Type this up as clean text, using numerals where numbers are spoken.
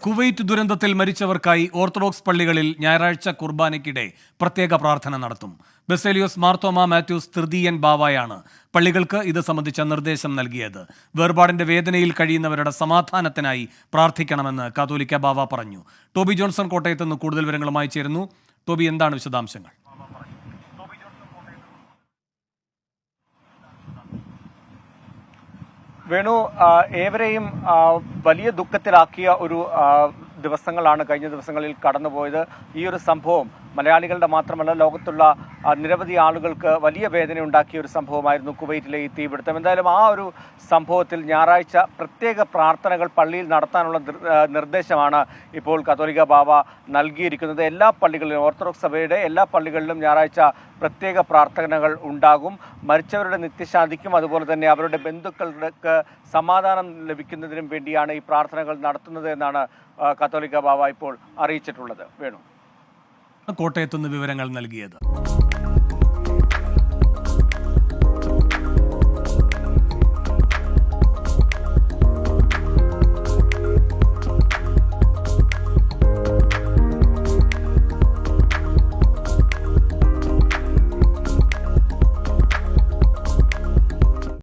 Kuwait ദുരന്തത്തിൽ മരിച്ചവർക്കായി orthodox പള്ളികളിൽ ഞായറാഴ്ച കുർബാനയ്ക്കിടെ പ്രത്യേക പ്രാർത്ഥന നടത്തും. ബെസേലിയോസ് മാർത്തോമ മാത്യൂസ് തൃതീയൻ ബാവായാണ് പള്ളികൾക്ക് ഇത് സംബന്ധിച്ച നിർദ്ദേശം നൽകിയത്. വേർപാടിന്റെ വേദനയിൽ കഴിയുന്നവരുടെ സമാധാനത്തിനായി പ്രാർത്ഥിക്കണമെന്ന് കാതോലിക്ക ബാവ പറഞ്ഞു. ടോബി ജോൺസൺ കോട്ടയത്ത് നിന്ന് കൂടുതൽ വിവരങ്ങളുമായി ചേരുന്നു. ടോബി, എന്താണ് വിശദാംശങ്ങൾ? വേണു, ഏവരെയും വലിയ ദുഃഖത്തിലാക്കിയ ഒരു ദിവസങ്ങളാണ് കഴിഞ്ഞ ദിവസങ്ങളിൽ കടന്നുപോയത്. ഈ ഒരു സംഭവം മലയാളികളുടെ മാത്രമല്ല, ലോകത്തുള്ള നിരവധി ആളുകൾക്ക് വലിയ വേദന ഉണ്ടാക്കിയ ഒരു സംഭവമായിരുന്നു കുവൈറ്റിലെ ഈ തീപിടുത്തം. എന്തായാലും ആ ഒരു സംഭവത്തിൽ ഞായറാഴ്ച പ്രത്യേക പ്രാർത്ഥനകൾ പള്ളിയിൽ നടത്താനുള്ള നിർദ്ദേശമാണ് ഇപ്പോൾ കത്തോലിക്ക ബാവ നൽകിയിരിക്കുന്നത്. എല്ലാ പള്ളികളിലും, ഓർത്തഡോക്സ് സഭയുടെ എല്ലാ പള്ളികളിലും ഞായറാഴ്ച പ്രത്യേക പ്രാർത്ഥനകൾ ഉണ്ടാകും. മരിച്ചവരുടെ നിത്യശാന്തിക്കും അതുപോലെ തന്നെ അവരുടെ ബന്ധുക്കൾക്ക് സമാധാനം ലഭിക്കുന്നതിനും വേണ്ടിയാണ് ഈ പ്രാർത്ഥനകൾ നടത്തുന്നത് എന്നാണ് കത്തോലിക്ക ബാവ ഇപ്പോൾ അറിയിച്ചിട്ടുള്ളത്. വേണു, കോട്ടയത്തുനിന്ന് വിവരങ്ങൾ നൽകിയത്.